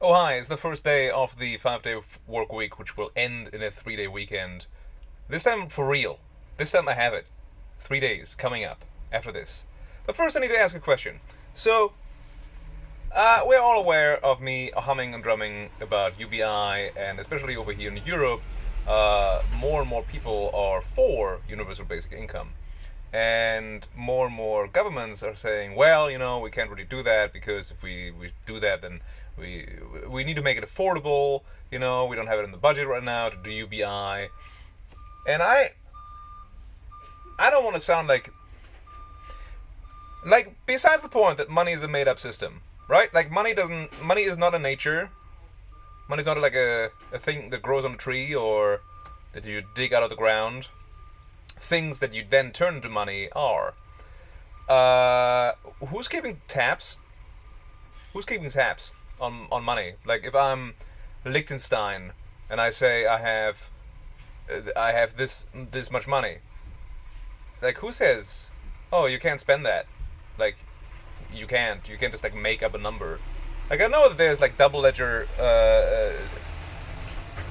Oh, hi, it's the first day of the 5 day work week, which will end in a 3 day weekend. This time for real. This time I have it. 3 days coming up after this. But first, I need to ask a question. So, we're all aware of me humming and drumming about UBI, and especially over here in Europe, more and more people are for universal basic income. And more governments are saying, well, we can't really do that because if we do that, then we we need to make it affordable. We don't have it in the budget right now to do UBI. And I don't want to sound like besides the point that money is a made up system, right? Like money is not a nature. Money is not like a thing that grows on a tree or that you dig out of the ground. Things that you then turn into money are. Who's keeping tabs? Who's keeping tabs on money? Like if I'm Liechtenstein and I say I have this much money, like who says, oh, you can't spend that? Like you can't just like make up a number. Like I know that there's like double ledger,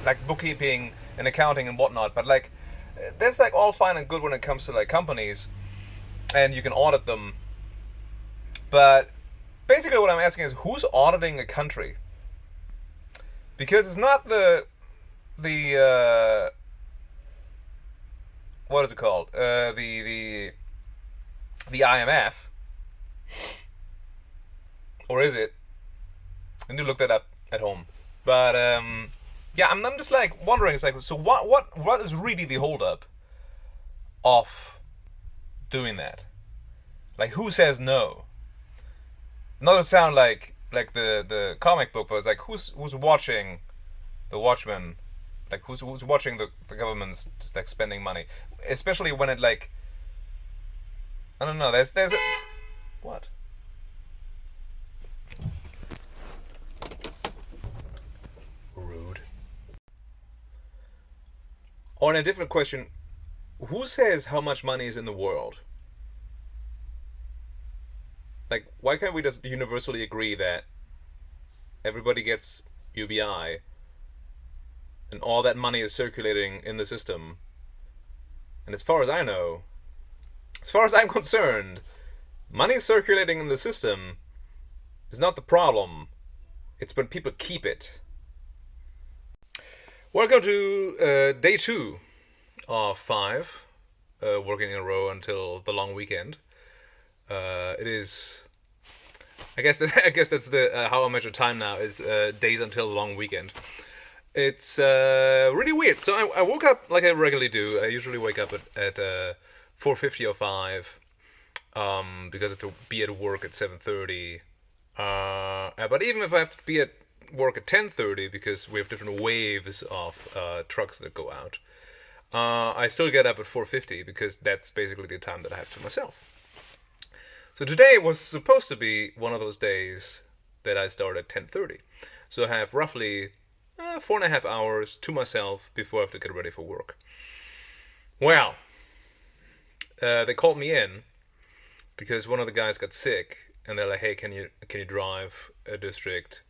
like bookkeeping and accounting and whatnot, but like that's like all fine and good when it comes to like companies and you can audit them. But basically, what I'm asking is who's auditing a country? Because it's not the what is it called? The IMF, or is it? I need to look that up at home. But yeah, I'm just like wondering. It's like, so what is really the holdup of doing that? Like, who says no? Not to sound like the comic book, but it's like who's watching the Watchmen, like who's watching the government's just like spending money, especially when it like I don't know. There's a, what? Rude. On a different question, who says how much money is in the world? Like, why can't we just universally agree that everybody gets UBI and all that money is circulating in the system? And as far as I know, as far as I'm concerned, money circulating in the system is not the problem. It's when people keep it. Welcome to day two of five, working in a row until the long weekend. It is. I guess that's the how I measure time now is days until the long weekend. It's really weird. So I woke up like I regularly do. I usually wake up at 4:50 or 5 because I have to be at work at 7:30. But even if I have to be at work at 10:30 because we have different waves of trucks that go out, I still get up at 4:50 because that's basically the time that I have to myself. So today was supposed to be one of those days that I start at 10:30. So I have roughly 4.5 hours to myself before I have to get ready for work. Well, they called me in because one of the guys got sick, and they're like, "Hey, can you drive a district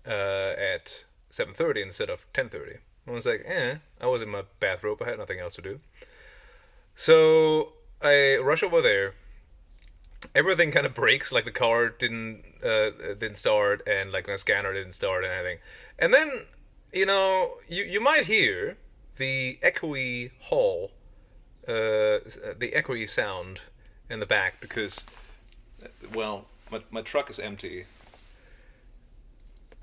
at 7:30 instead of 10:30?" I was like, I was in my bathrobe. I had nothing else to do. So I rush over there. Everything kind of breaks, like the car didn't start, and like my scanner didn't start and anything. And then you might hear the echoey hall, the echoey sound in the back because well, my truck is empty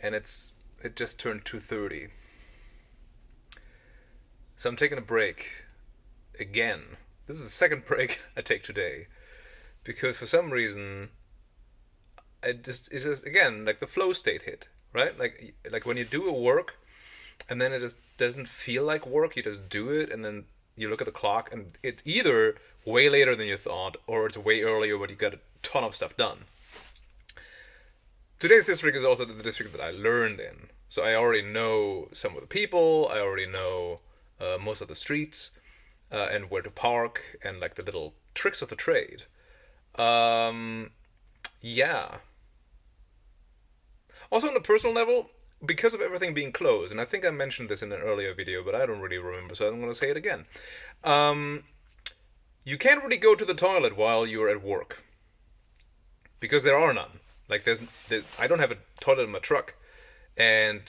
and it just turned 2:30. So I'm taking a break again. This is the second break I take today because for some reason it's just again like the flow state hit, right? Like when you do a work and then it just doesn't feel like work, you just do it and then you look at the clock and it's either way later than you thought or it's way earlier but you got a ton of stuff done. Today's district is also the district that I learned in, so I already know some of the people, I already know most of the streets, and where to park and like the little tricks of the trade. um yeah. Also, on a personal level, because of everything being closed, and I think I mentioned this in an earlier video, but I don't really remember, so I'm going to say it again. Um, you can't really go to the toilet while you're at work because there are none. Like there's I don't have a toilet in my truck, and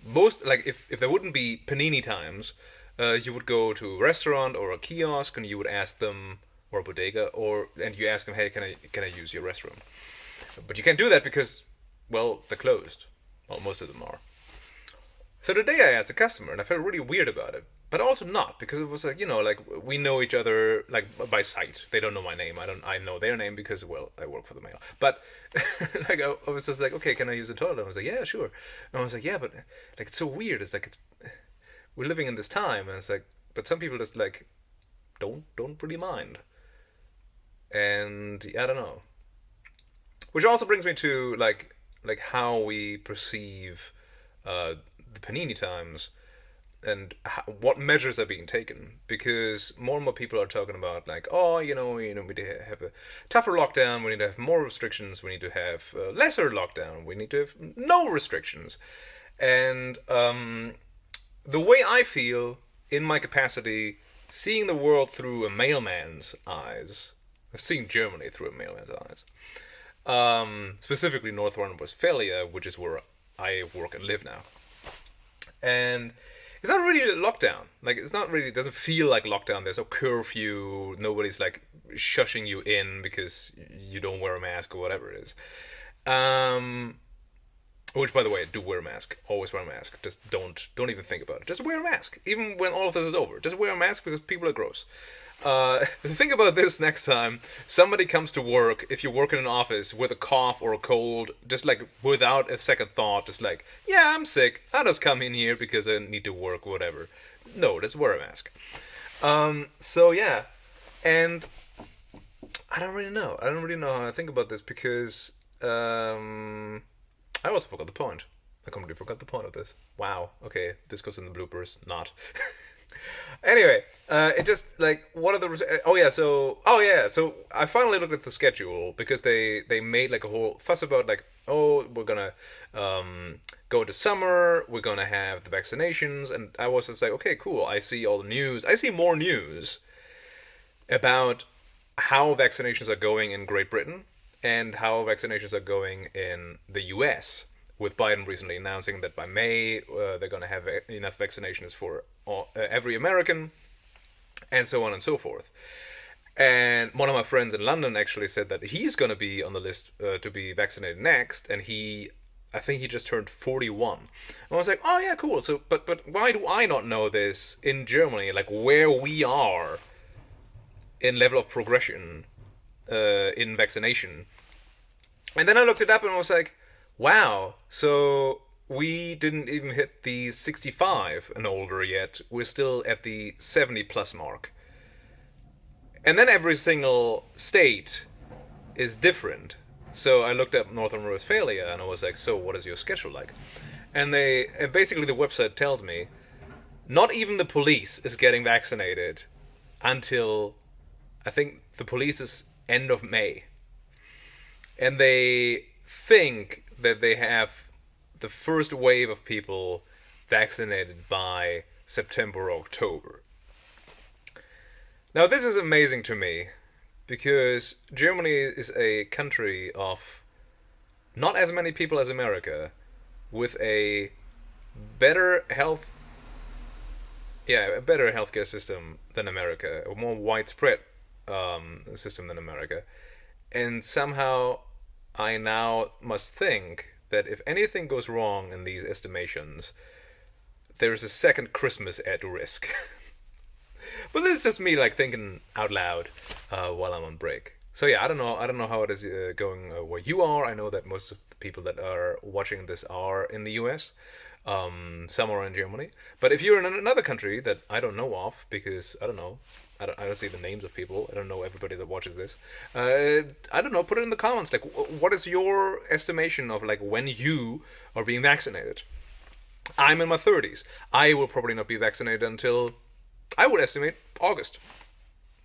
most like if there wouldn't be panini times, you would go to a restaurant or a kiosk and you would ask them, or a bodega, and you ask them, hey, can I use your restroom? But you can't do that because, well, they're closed. Well, most of them are. So today I asked a customer, and I felt really weird about it, but also not because it was like like we know each other like by sight. They don't know my name. I know their name because well I work for the mail. But like I was just like, okay, can I use the toilet? I was like, yeah, sure. And I was like, yeah, but like it's so weird. It's like we're living in this time, and it's like, but some people just like don't really mind, and I don't know. Which also brings me to like how we perceive uh, the panini times and what measures are being taken, because more and more people are talking about like, oh, we need to have a tougher lockdown, we need to have more restrictions, we need to have lesser lockdown, we need to have no restrictions. And the way I feel in my capacity, seeing the world through a mailman's eyes, seeing Germany through a mailman's eyes, specifically North Rhine-Westphalia, which is where I work and live now. And it's not really a lockdown. Like it's not really. It doesn't feel like lockdown. There's no curfew. Nobody's like shushing you in because you don't wear a mask or whatever it is. Um, which, by the way, do wear a mask. Always wear a mask. Just don't even think about it. Just wear a mask, even when all of this is over. Just wear a mask because people are gross. Think about this next time somebody comes to work, if you work in an office, with a cough or a cold, just like without a second thought, just like, yeah, I'm sick, I'll just come in here because I need to work, whatever. No, just wear a mask. So yeah, and I don't really know. I don't really know how I think about this because I also forgot the point. I completely forgot the point of this. Wow. Okay, this goes in the bloopers. Not. Anyway, it just like what are the so I finally looked at the schedule because they made like a whole fuss about like, oh, we're gonna go to summer, we're gonna have the vaccinations, and I was just like, okay, cool. I see all the news. I see more news about how vaccinations are going in Great Britain and how vaccinations are going in the US, with Biden recently announcing that by May they're going to have enough vaccinations for every American, and so on and so forth. And one of my friends in London actually said that he's going to be on the list to be vaccinated next, and I think he just turned 41. And I was like, oh yeah, cool. So, but why do I not know this in Germany, like where we are in level of progression in vaccination? And then I looked it up and I was like, wow, so we didn't even hit the 65 and older yet. We're still at the 70 plus mark. And then every single state is different. So I looked up Northern Rhine-Westphalia and I was like, so what is your schedule like? And basically the website tells me not even the police is getting vaccinated until I think the police is end of May. And they think that they have the first wave of people vaccinated by September or October. Now, this is amazing to me because Germany is a country of not as many people as America, with a better a better healthcare system than America, a more widespread system than America, and somehow I now must think that if anything goes wrong in these estimations, there is a second Christmas at risk. But this is just me like thinking out loud while I'm on break. So yeah, I don't know. I don't know how it is going where you are. I know that most of the people that are watching this are in the U.S. Some are in Germany. But if you're in another country that I don't know of, because I don't know, I don't see the names of people. I don't know everybody that watches this. I don't know. Put it in the comments. Like, what is your estimation of like when you are being vaccinated? I'm in my 30s. I will probably not be vaccinated until, I would estimate, August,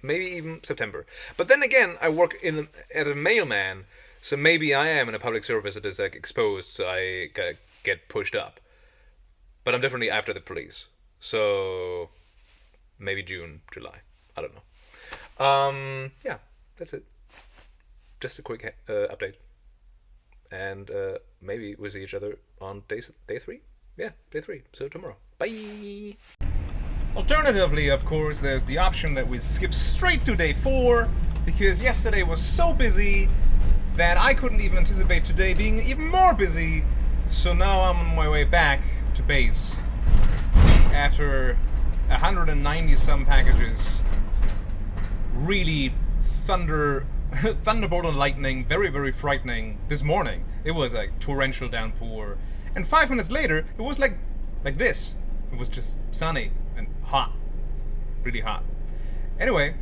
maybe even September. But then again, I work as a mailman, so maybe I am in a public service that is like exposed, so I get pushed up. but I'm definitely after the police. So maybe June, July. I don't know. Yeah, that's it. Just a quick update, and maybe we'll see each other on day 3. Yeah, day 3. So tomorrow. Bye. Alternatively, of course, there's the option that we skip straight to day 4 because yesterday was so busy that I couldn't even anticipate today being even more busy. So now I'm on my way back to base after 190 some packages. Really thunderbolt and lightning, very, very frightening this morning. It was like torrential downpour. And 5 minutes later, it was like this. It was just sunny and hot. Really hot. Anyway,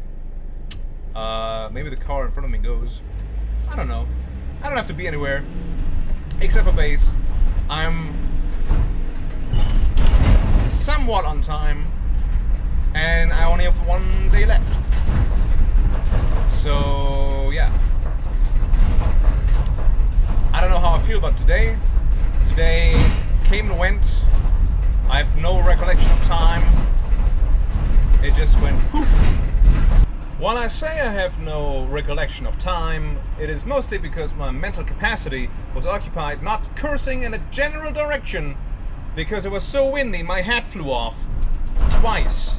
maybe the car in front of me goes. I don't know. I don't have to be anywhere except for base. I'm somewhat on time, and I only have 1 day left. So yeah, I don't know how I feel about today. Today came and went. I have no recollection of time. It just went poof. While I say I have no recollection of time, it is mostly because my mental capacity was occupied not cursing in a general direction because it was so windy my hat flew off twice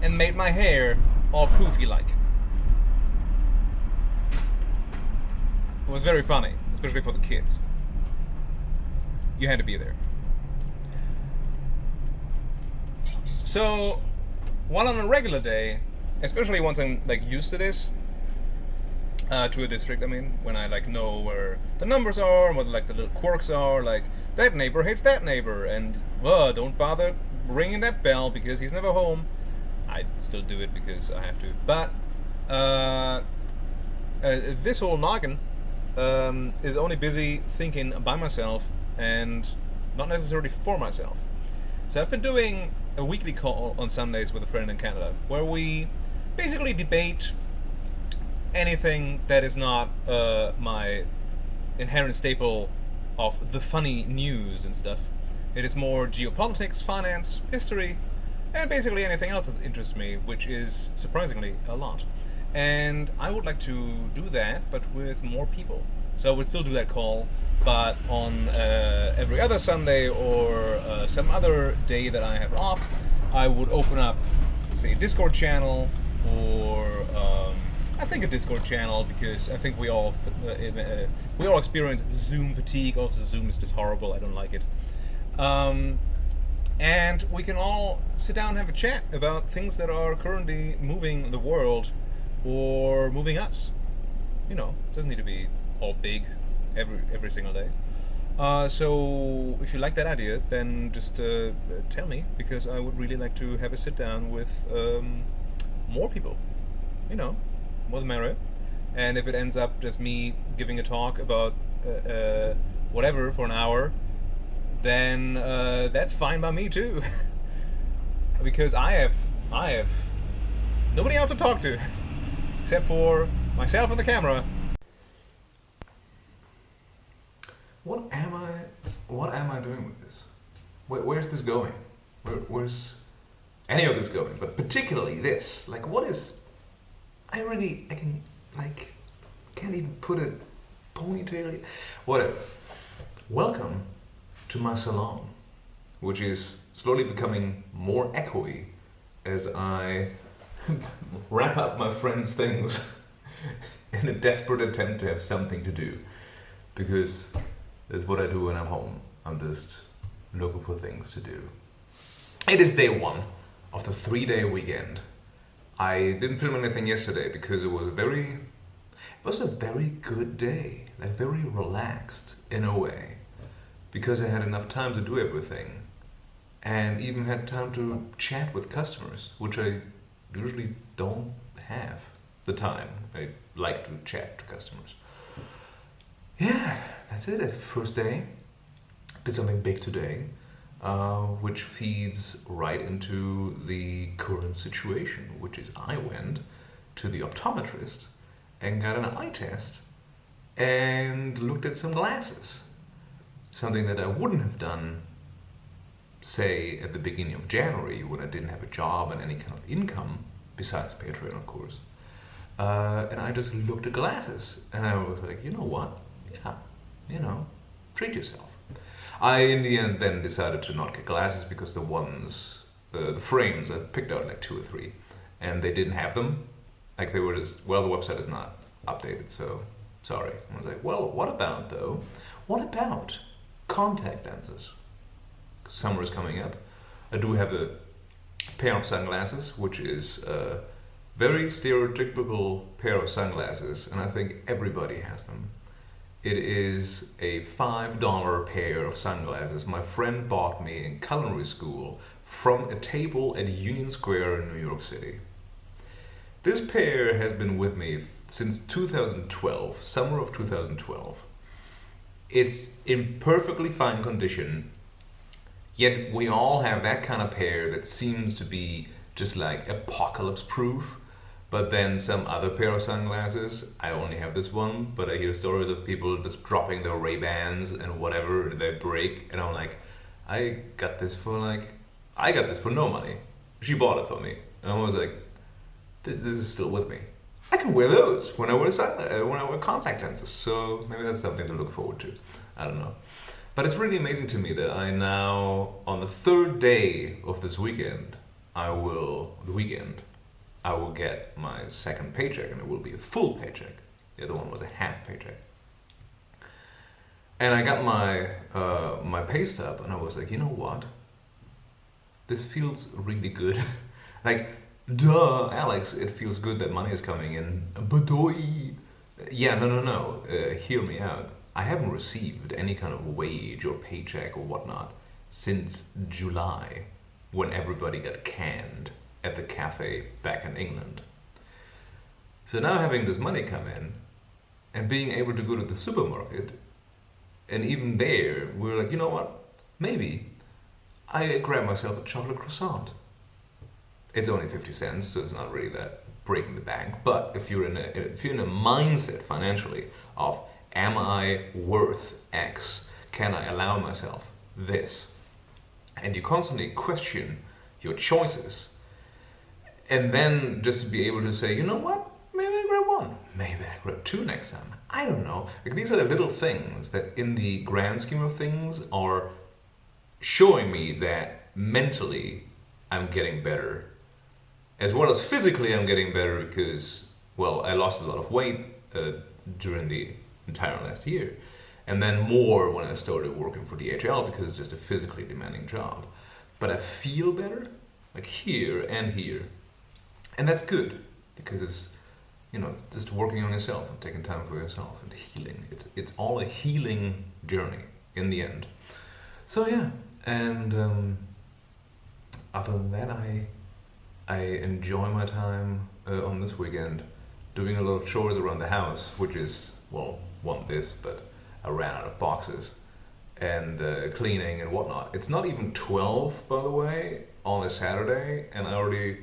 and made my hair all poofy like. It was very funny, especially for the kids. You had to be there. So, while on a regular day, especially once I'm like used to this, to a district, I mean, when I like know where the numbers are and what like the little quirks are, like that neighbor hates that neighbor, and don't bother ringing that bell because he's never home. I still do it because I have to, but this whole noggin is only busy thinking by myself and not necessarily for myself. So I've been doing a weekly call on Sundays with a friend in Canada where we basically debate anything that is not my inherent staple of the funny news and stuff. It is more geopolitics, finance, history, and basically anything else that interests me, which is surprisingly a lot. And I would like to do that, but with more people. So I would still do that call, but on every other Sunday or some other day that I have off, I would open up, say, a Discord channel, or I think a Discord channel, because I think we all experience Zoom fatigue. Also, Zoom is just horrible. I don't like it. And we can all sit down and have a chat about things that are currently moving the world or moving us. You know, it doesn't need to be all big every single day. So if you like that idea, then just tell me, because I would really like to have a sit down with more people. You know, more the merrier. And if it ends up just me giving a talk about whatever for an hour, then that's fine by me too. Because I have nobody else to talk to except for myself and the camera. What am I doing with this? Where's this going? Where's any of this going? But particularly this. Like, what is? I can't even put a ponytail. Whatever. Welcome to my salon, which is slowly becoming more echoey as I wrap up my friends' things in a desperate attempt to have something to do, because that's what I do when I'm home. I'm just looking for things to do. It is day 1 of the 3-day weekend. I didn't film anything yesterday because it was a very good day, like very relaxed in a way, because I had enough time to do everything and even had time to chat with customers, which I usually don't have the time. I like to chat to customers. Yeah, that's it. First day. Did something big today, which feeds right into the current situation, which is I went to the optometrist and got an eye test and looked at some glasses. Something that I wouldn't have done say at the beginning of January, when I didn't have a job and any kind of income besides Patreon, of course. And I just looked at glasses, and I was like, you know what? Yeah, treat yourself. I, in the end, then decided to not get glasses because the frames, I picked out like 2 or 3, and they didn't have them. Like they were just, well, the website is not updated, so sorry. I was like, well, what about though? What about contact lenses? Summer is coming up. I do have a pair of sunglasses, which is a very stereotypical pair of sunglasses, and I think everybody has them. It is a $5 pair of sunglasses my friend bought me in culinary school from a table at Union Square in New York City. This pair has been with me since 2012, summer of 2012. It's in perfectly fine condition, yet we all have that kind of pair that seems to be just like apocalypse proof. But then some other pair of sunglasses, I only have this one, but I hear stories of people just dropping their Ray-Bans and whatever, they break, and I'm like, I got this for no money. She bought it for me. And I was like, this is still with me. I can wear those when I wear contact lenses, so maybe that's something to look forward to. I don't know. But it's really amazing to me that I now, on the 3rd day of this weekend, I will get my 2nd paycheck, and it will be a full paycheck. The other one was a half paycheck. And I got my pay stub, and I was like, you know what? This feels really good. Like, duh, Alex, it feels good that money is coming in. But yeah, no. Hear me out. I haven't received any kind of wage or paycheck or whatnot since July, when everybody got canned at the cafe back in England. So now having this money come in and being able to go to the supermarket, and even there we're like, you know what, maybe I grab myself a chocolate croissant. It's only 50 cents, so it's not really that breaking the bank, but if you're in a mindset financially of, am I worth X, can I allow myself this, and you constantly question your choices, and then just to be able to say, you know what, maybe I grab one, maybe I grab 2 next time, I don't know. Like, these are the little things that in the grand scheme of things are showing me that mentally I'm getting better, as well as physically I'm getting better, because, well, I lost a lot of weight during the entire last year, and then more when I started working for DHL, because it's just a physically demanding job. But I feel better, like here and here. And that's good, because it's just working on yourself and taking time for yourself and healing. It's all a healing journey in the end. So yeah, and other than that, I enjoy my time on this weekend doing a lot of chores around the house, which is, well, but I ran out of boxes, and cleaning and whatnot. It's not even 12, by the way, on a Saturday, and I already,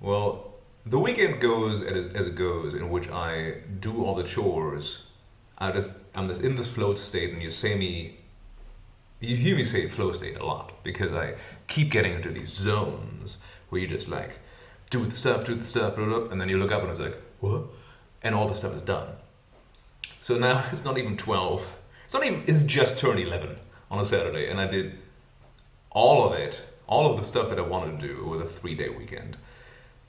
well, the weekend goes as it goes, in which I do all the chores. I'm just in this flow state, and you hear me say flow state a lot, because I keep getting into these zones where you just like do the stuff, and then you look up and it's like, what? And all the stuff is done. So now it's not even 12. It's just turned 11 on a Saturday, and I did all of the stuff that I wanted to do over the 3-day weekend,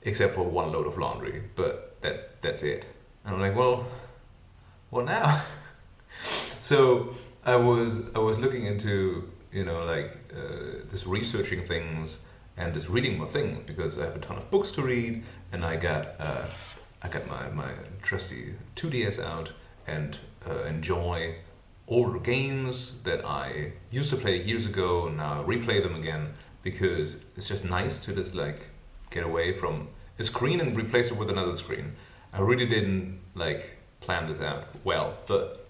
except for 1 load of laundry, but that's it. And I'm like, well, what now? So I was looking into, just researching things and just reading more things, because I have a ton of books to read, and I got my trusty 2DS out and enjoy older games that I used to play years ago, and now I replay them again, because it's just nice to just like get away from a screen and replace it with another screen. I really didn't like plan this out well, but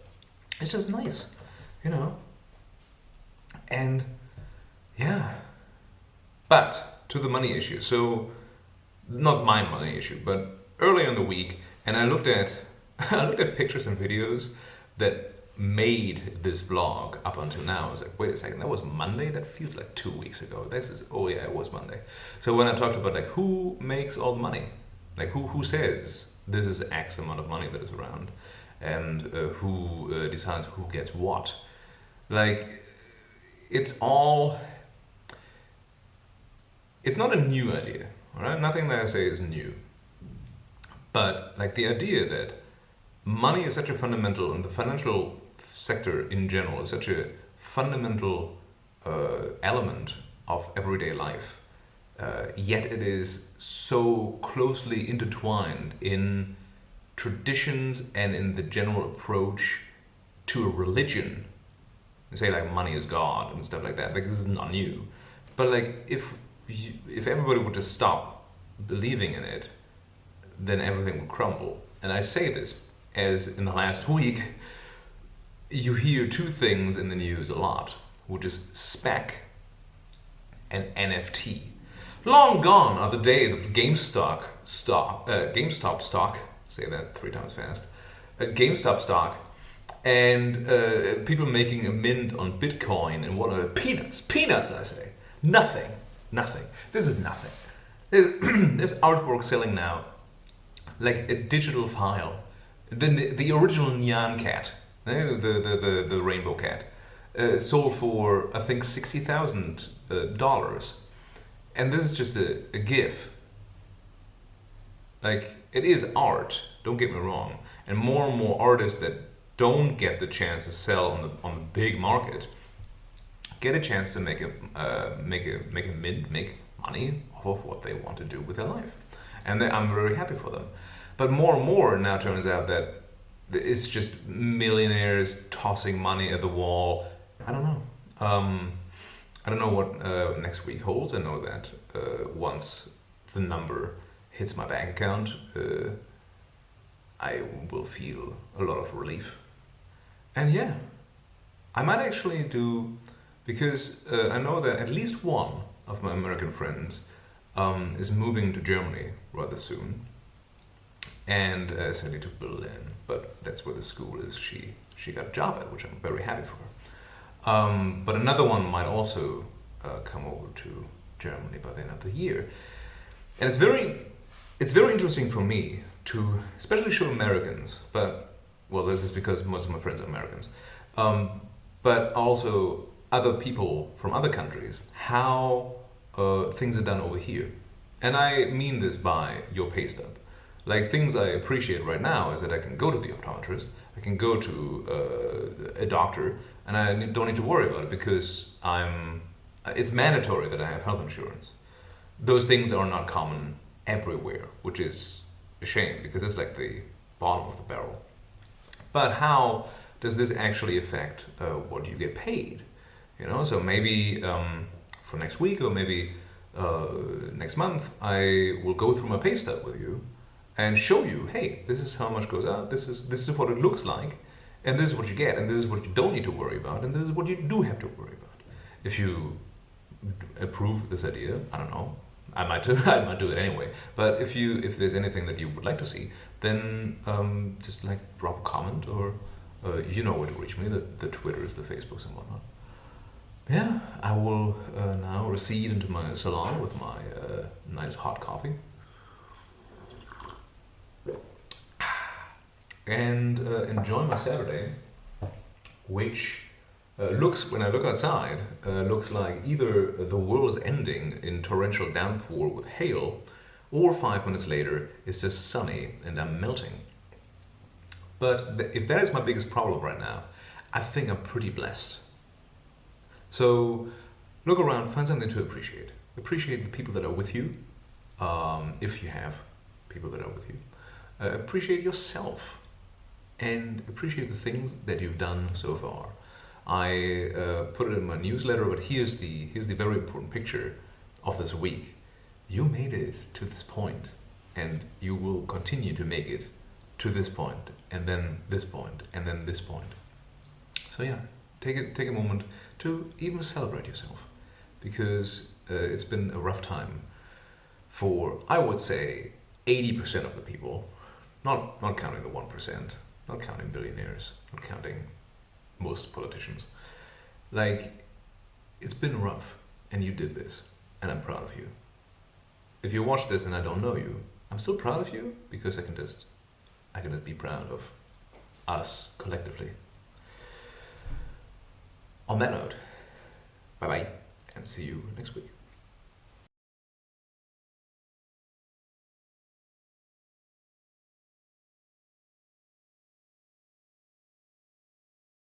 it's just nice, and yeah. But to the money issue, so not my money issue, but earlier in the week, and I looked at pictures and videos that made this vlog up until now, I was like, wait a second, that was Monday? That feels like 2 weeks ago. Oh yeah, it was Monday. So when I talked about like who makes all the money, like who says this is X amount of money that is around, and who decides who gets what, like it's not a new idea, all right? Nothing that I say is new, but like the idea that money is such a fundamental, and the financial sector in general is such a fundamental element of everyday life, yet it is so closely intertwined in traditions and in the general approach to a religion. You say like money is God and stuff like that. Like this is not new, but like if everybody would just stop believing in it, then everything would crumble. And I say this as in the last week, you hear two things in the news a lot, which is spec and NFT. Long gone are the days of GameStop stock. Say that 3 times fast. GameStop stock, and people making a mint on Bitcoin and what are peanuts? Peanuts, I say. Nothing. This is nothing. There's artwork selling now, like a digital file. The original Nyan cat, the rainbow cat, sold for I think $60,000, and this is just a GIF. Like it is art. Don't get me wrong. And more artists that don't get the chance to sell on the big market get a chance to make money off of what they want to do with their life, and I'm very happy for them. But more and more now turns out that it's just millionaires tossing money at the wall. I don't know. I don't know what next week holds. I know that once the number hits my bank account, I will feel a lot of relief. And yeah, I might actually do, because I know that at least one of my American friends is moving to Germany rather soon, and sadly to Berlin, but that's where the school is she got a job at, which I'm very happy for her. But another one might also come over to Germany by the end of the year, and it's very interesting for me to especially show Americans, but well, this is because most of my friends are Americans, but also other people from other countries, how things are done over here. And I mean this by your pay stub. Like things I appreciate right now is that I can go to the optometrist, I can go to a doctor, and I don't need to worry about it because it's mandatory that I have health insurance. Those things are not common everywhere, which is a shame because it's like the bottom of the barrel. But how does this actually affect what you get paid? You know, so maybe for next week or maybe next month, I will go through my pay stub with you and show you, hey, this is how much goes out, this is what it looks like, and this is what you get, and this is what you don't need to worry about, and this is what you do have to worry about. If you approve this idea, I don't know, I might do it anyway. But if there's anything that you would like to see, then just like drop a comment, or you know where to reach me, the Twitters, the Facebooks, and whatnot. Yeah, I will now recede into my salon with my nice hot coffee. And enjoy my Saturday, which looks, when I look outside, looks like either the world is ending in torrential downpour with hail, or 5 minutes later it's just sunny and I'm melting. But if that is my biggest problem right now, I think I'm pretty blessed. So look around, find something to appreciate. Appreciate the people that are with you, if you have people that are with you. Appreciate yourself, and appreciate the things that you've done so far. I put it in my newsletter, but here's the very important picture of this week. You made it to this point, and you will continue to make it to this point, and then this point, and then this point. So yeah, take a moment to even celebrate yourself, because it's been a rough time for, I would say, 80% of the people, not counting the 1%, not counting billionaires, not counting most politicians. Like, it's been rough, and you did this, and I'm proud of you. If you watch this and I don't know you, I'm still proud of you because I can just be proud of us collectively. On that note, bye bye, and see you next week.